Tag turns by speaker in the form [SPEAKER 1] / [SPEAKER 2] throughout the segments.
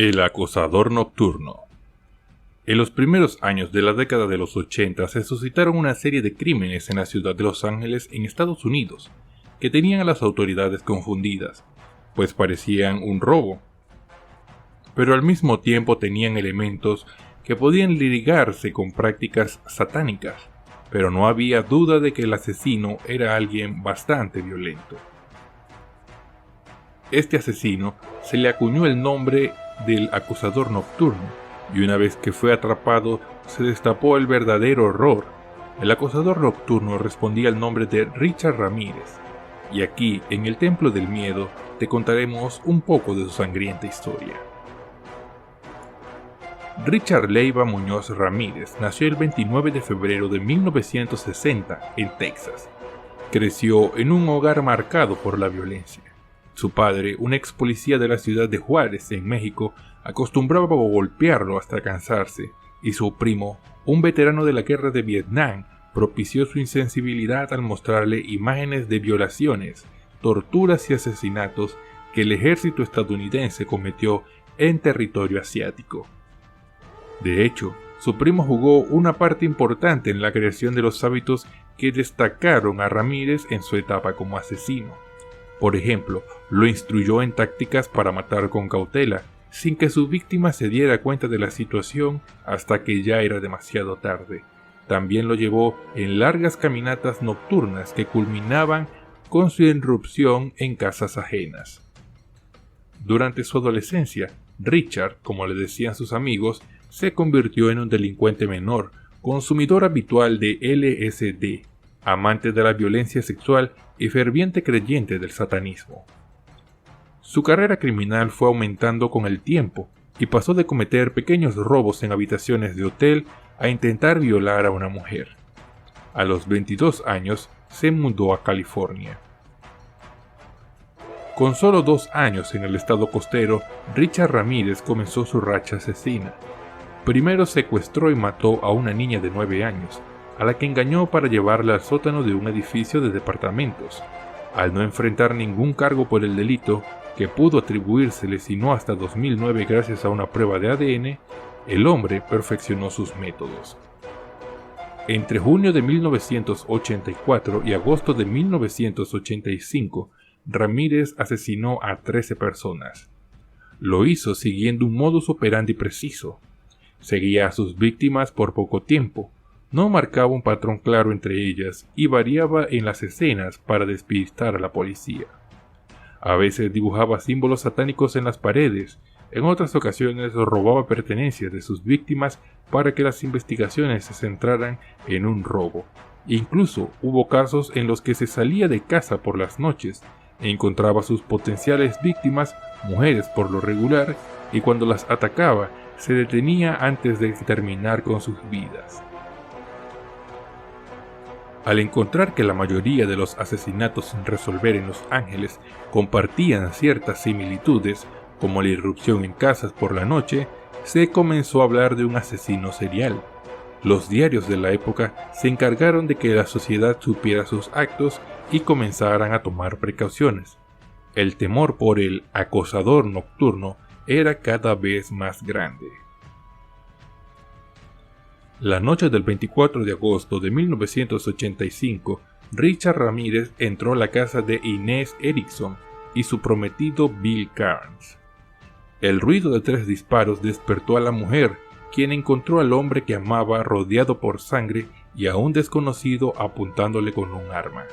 [SPEAKER 1] El acosador nocturno. En los primeros años de la década de los 80 se suscitaron una serie de crímenes en la ciudad de Los Ángeles, en Estados Unidos, que tenían a las autoridades confundidas, pues parecían un robo, pero al mismo tiempo tenían elementos que podían ligarse con prácticas satánicas, pero no había duda de que el asesino era alguien bastante violento. Este asesino se le acuñó el nombre del acosador nocturno, y una vez que fue atrapado se destapó el verdadero horror. El acosador nocturno respondía al nombre de Richard Ramírez, y aquí, en el Templo del Miedo, te contaremos un poco de su sangrienta historia. Richard Leiva Muñoz Ramírez nació el 29 de febrero de 1960 en Texas. Creció en un hogar marcado por la violencia. Su padre, un ex policía de la ciudad de Juárez, en México, acostumbraba a golpearlo hasta cansarse, y su primo, un veterano de la guerra de Vietnam, propició su insensibilidad al mostrarle imágenes de violaciones, torturas y asesinatos que el ejército estadounidense cometió en territorio asiático. De hecho, su primo jugó una parte importante en la creación de los hábitos que destacaron a Ramírez en su etapa como asesino. Por ejemplo, lo instruyó en tácticas para matar con cautela, sin que su víctima se diera cuenta de la situación hasta que ya era demasiado tarde. También lo llevó en largas caminatas nocturnas que culminaban con su irrupción en casas ajenas. Durante su adolescencia, Richard, como le decían sus amigos, se convirtió en un delincuente menor, consumidor habitual de LSD, amante de la violencia sexual y ferviente creyente del satanismo. Su carrera criminal fue aumentando con el tiempo y pasó de cometer pequeños robos en habitaciones de hotel a intentar violar a una mujer. A los 22 años se mudó a California. Con solo 2 años en el estado costero, Richard Ramírez comenzó su racha asesina. Primero secuestró y mató a una niña de 9 años, a la que engañó para llevarla al sótano de un edificio de departamentos. Al no enfrentar ningún cargo por el delito, que pudo atribuírsele sino hasta 2009 gracias a una prueba de ADN, el hombre perfeccionó sus métodos. Entre junio de 1984 y agosto de 1985, Ramírez asesinó a 13 personas. Lo hizo siguiendo un modus operandi preciso. Seguía a sus víctimas por poco tiempo, no marcaba un patrón claro entre ellas y variaba en las escenas para despistar a la policía. A veces dibujaba símbolos satánicos en las paredes, en otras ocasiones robaba pertenencias de sus víctimas para que las investigaciones se centraran en un robo. Incluso hubo casos en los que se salía de casa por las noches e encontraba a sus potenciales víctimas, mujeres por lo regular, y cuando las atacaba se detenía antes de terminar con sus vidas. Al encontrar que la mayoría de los asesinatos sin resolver en Los Ángeles compartían ciertas similitudes, como la irrupción en casas por la noche, se comenzó a hablar de un asesino serial. Los diarios de la época se encargaron de que la sociedad supiera sus actos y comenzaran a tomar precauciones. El temor por el acosador nocturno era cada vez más grande. La noche del 24 de agosto de 1985, Richard Ramírez entró a la casa de Inez Erickson y su prometido Bill Carnes. El ruido de 3 disparos despertó a la mujer, quien encontró al hombre que amaba rodeado por sangre y a un desconocido apuntándole con un arma.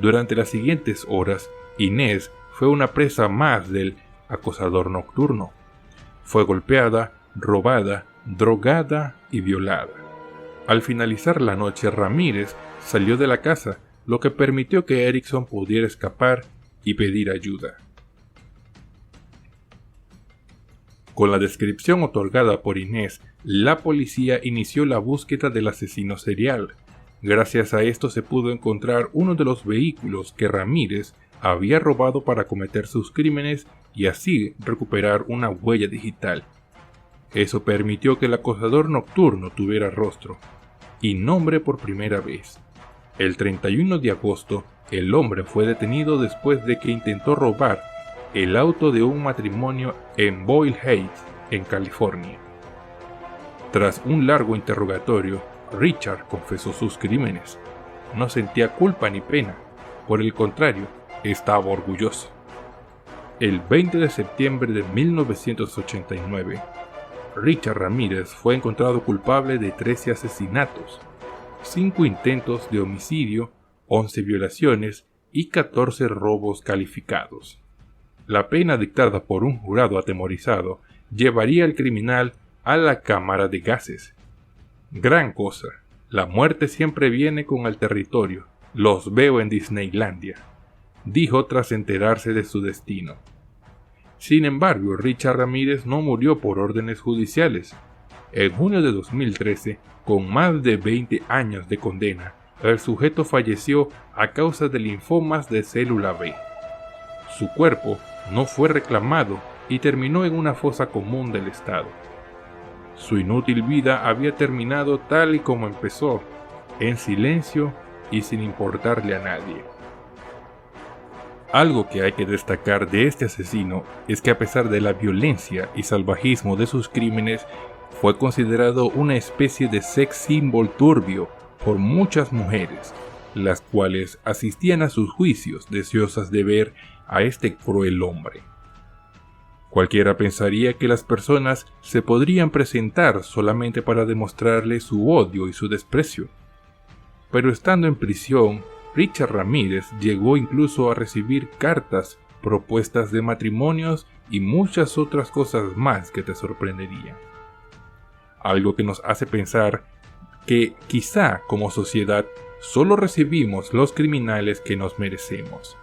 [SPEAKER 1] Durante las siguientes horas, Inez fue una presa más del acosador nocturno. Fue golpeada, robada, drogada y violada. Al finalizar la noche, Ramírez salió de la casa, lo que permitió que Erickson pudiera escapar y pedir ayuda. Con la descripción otorgada por Inés, la policía inició la búsqueda del asesino serial. Gracias a esto se pudo encontrar uno de los vehículos que Ramírez había robado para cometer sus crímenes y así recuperar una huella digital. Eso permitió que el acosador nocturno tuviera rostro y nombre por primera vez. El 31 de agosto, el hombre fue detenido después de que intentó robar el auto de un matrimonio en Boyle Heights, en California. Tras un largo interrogatorio, Richard confesó sus crímenes. No sentía culpa ni pena, por el contrario, estaba orgulloso. El 20 de septiembre de 1989, Richard Ramírez fue encontrado culpable de 13 asesinatos, 5 intentos de homicidio, 11 violaciones y 14 robos calificados. La pena dictada por un jurado atemorizado llevaría al criminal a la cámara de gases. Gran cosa, la muerte siempre viene con el territorio, los veo en Disneylandia, dijo tras enterarse de su destino. Sin embargo, Richard Ramírez no murió por órdenes judiciales. En junio de 2013, con más de 20 años de condena, el sujeto falleció a causa de linfomas de célula B. Su cuerpo no fue reclamado y terminó en una fosa común del estado. Su inútil vida había terminado tal y como empezó, en silencio y sin importarle a nadie. Algo que hay que destacar de este asesino es que a pesar de la violencia y salvajismo de sus crímenes, fue considerado una especie de sex symbol turbio por muchas mujeres, las cuales asistían a sus juicios deseosas de ver a este cruel hombre. Cualquiera pensaría que las personas se podrían presentar solamente para demostrarle su odio y su desprecio. Pero estando en prisión, Richard Ramírez llegó incluso a recibir cartas, propuestas de matrimonios y muchas otras cosas más que te sorprenderían. Algo que nos hace pensar que quizá como sociedad solo recibimos los criminales que nos merecemos.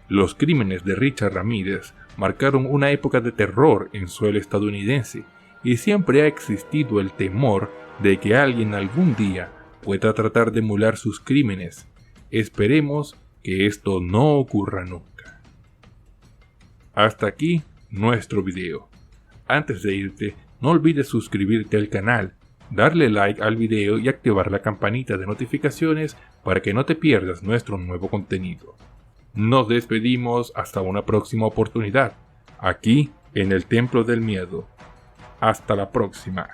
[SPEAKER 1] Los crímenes de Richard Ramírez marcaron una época de terror en suelo estadounidense y siempre ha existido el temor de que alguien algún día pueda tratar de emular sus crímenes. Esperemos que esto no ocurra nunca. Hasta aquí nuestro video. Antes de irte, no olvides suscribirte al canal, darle like al video y activar la campanita de notificaciones para que no te pierdas nuestro nuevo contenido. Nos despedimos hasta una próxima oportunidad, aquí en el Templo del Miedo. Hasta la próxima.